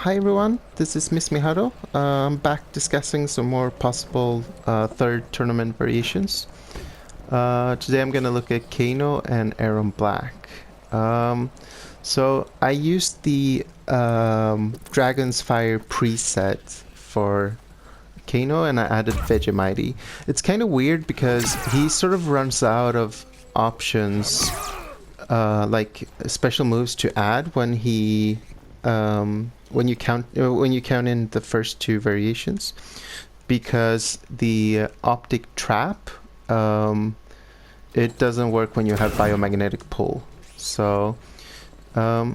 Hi everyone, this is Miss Miharu. I'm back discussing some more possible third tournament variations. Today I'm gonna look at Kano and Erron Black. Um, so I used the Dragon's Fire preset for Kano and I added Vegemite. It's kind of weird because he sort of runs out of options, like special moves to add when you count in the first two variations, because the optic trap, it doesn't work when you have biomagnetic pull. So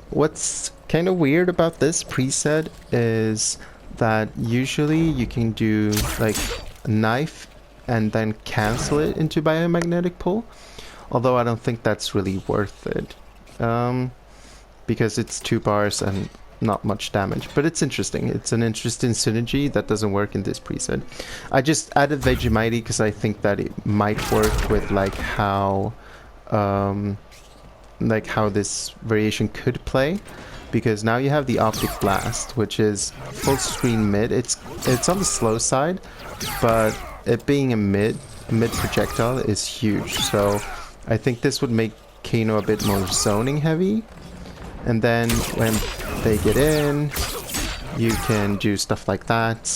what's kind of weird about this preset is that usually you can do like a knife and then cancel it into biomagnetic pull, although I don't think that's really worth it, because it's 2 bars and not much damage. But it's interesting. It's an interesting synergy that doesn't work in this preset. I just added Vegemite because I think that it might work with like how this variation could play, because now you have the optic blast, which is full screen mid. It's on the slow side, but it being a mid projectile is huge. So I think this would make Kano a bit more zoning heavy, and then when they get in, you can do stuff like that.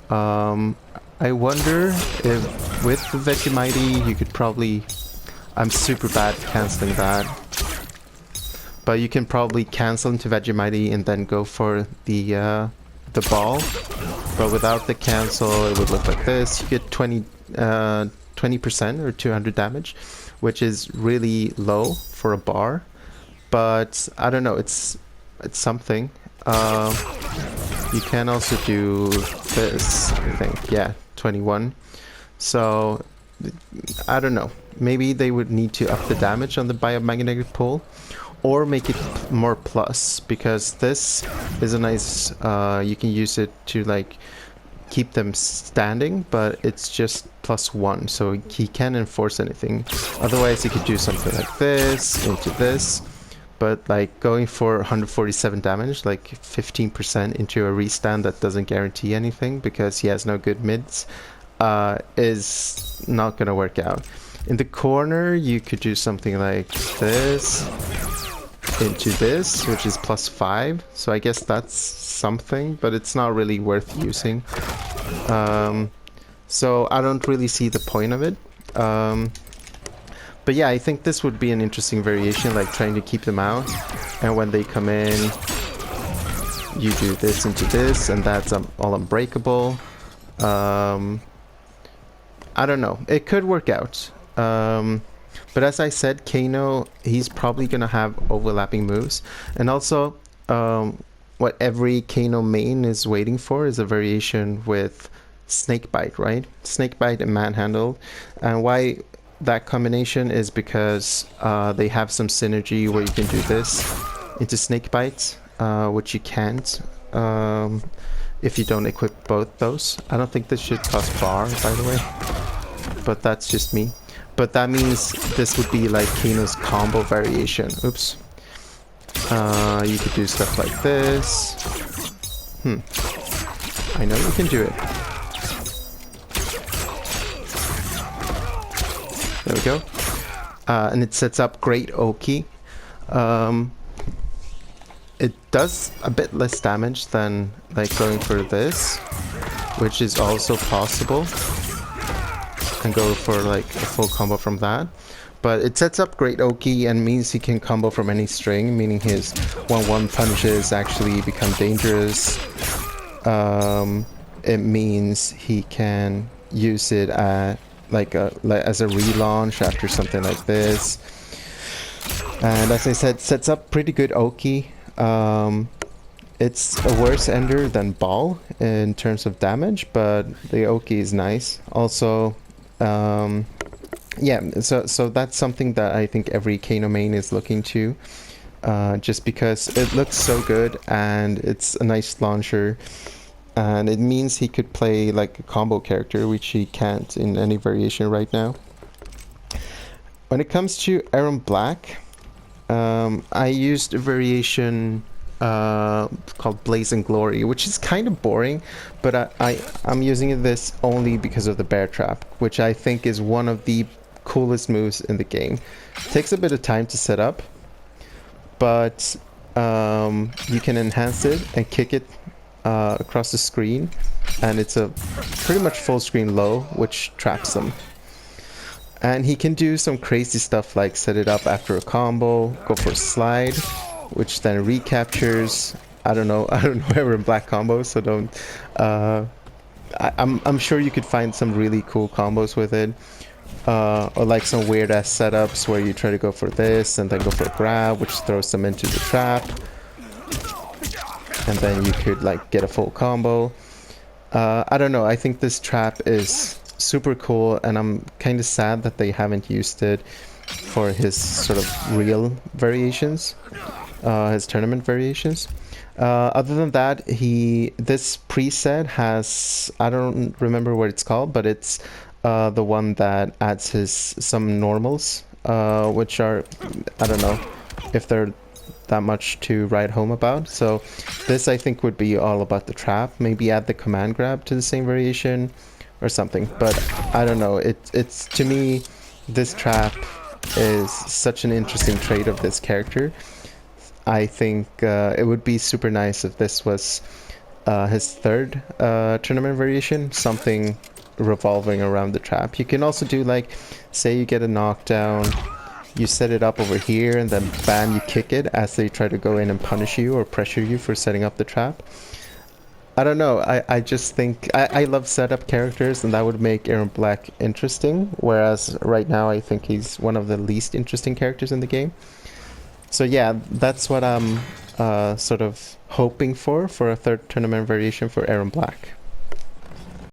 I wonder if with the Vegemite you could probably... I'm super bad at cancelling that, but you can probably cancel into Vegemite and then go for the ball. But without the cancel, it would look like this. You get 20% or 200 damage, which is really low for a bar. But I don't know, it's something. You can also do this, I think. Yeah, 21. So I don't know. Maybe they would need to up the damage on the biomagnetic pull, or make it more plus, because this is a nice, you can use it to like keep them standing, but it's just +1, so he can't enforce anything. Otherwise he could do something like this into this, but like going for 147 damage, like 15% into a restand that doesn't guarantee anything because he has no good mids, is not gonna work out. In the corner you could do something like this into this, which is +5, so I guess that's something, but it's not really worth using. So I don't really see the point of it. But yeah, I think this would be an interesting variation, like trying to keep them out, and when they come in, you do this into this, and that's all unbreakable. I don't know. It could work out. But as I said, Kano, he's probably gonna have overlapping moves, and also what every Kano main is waiting for is a variation with Snakebite, right? Snakebite and Manhandle, and why that combination is because they have some synergy where you can do this into Snakebite, which you can't if you don't equip both those. I don't think this should cost bar, by the way, but that's just me. But that means this would be like Kano's combo variation. Oops. You could do stuff like this. I know you can do it. There we go. And it sets up great Oki. It does a bit less damage than like going for this, which is also possible, and go for like a full combo from that. But it sets up great Oki and means he can combo from any string, meaning his 1-1 punches actually become dangerous. It means he can use it at as a relaunch after something like this. And as I said, sets up pretty good Oki. It's a worse ender than Ball in terms of damage, but the Oki is nice. Also, yeah, so that's something that I think every Kano main is looking to, just because it looks so good and it's a nice launcher, and it means he could play like a combo character, which he can't in any variation right now. When it comes to Erron Black, I used a variation called Blazing Glory, which is kind of boring, but I'm using this only because of the bear trap, which I think is one of the coolest moves in the game. Takes a bit of time to set up, but you can enhance it and kick it across the screen, and it's a pretty much full screen low, which traps them. And he can do some crazy stuff like set it up after a combo, go for a slide, which then recaptures. I don't know Erron Black combos, so don't. I'm sure you could find some really cool combos with it, or like some weird ass setups where you try to go for this and then go for a grab, which throws them into the trap, and then you could like get a full combo. I don't know. I think this trap is super cool, and I'm kind of sad that they haven't used it for his sort of real variations, his tournament variations. Other than that, this preset has, I don't remember what it's called, but it's the one that adds some normals, which are, I don't know if they're that much to write home about. So this I think would be all about the trap. Maybe add the command grab to the same variation or something, but I don't know. It's to me, this trap is such an interesting trait of this character. I think it would be super nice if this was his third tournament variation, something revolving around the trap. You can also do like, say you get a knockdown, you set it up over here, and then bam, you kick it as they try to go in and punish you or pressure you for setting up the trap. I don't know, I just think, I love setup characters, and that would make Erron Black interesting, whereas right now I think he's one of the least interesting characters in the game. So yeah, that's what I'm sort of hoping for a third tournament variation for Erron Black.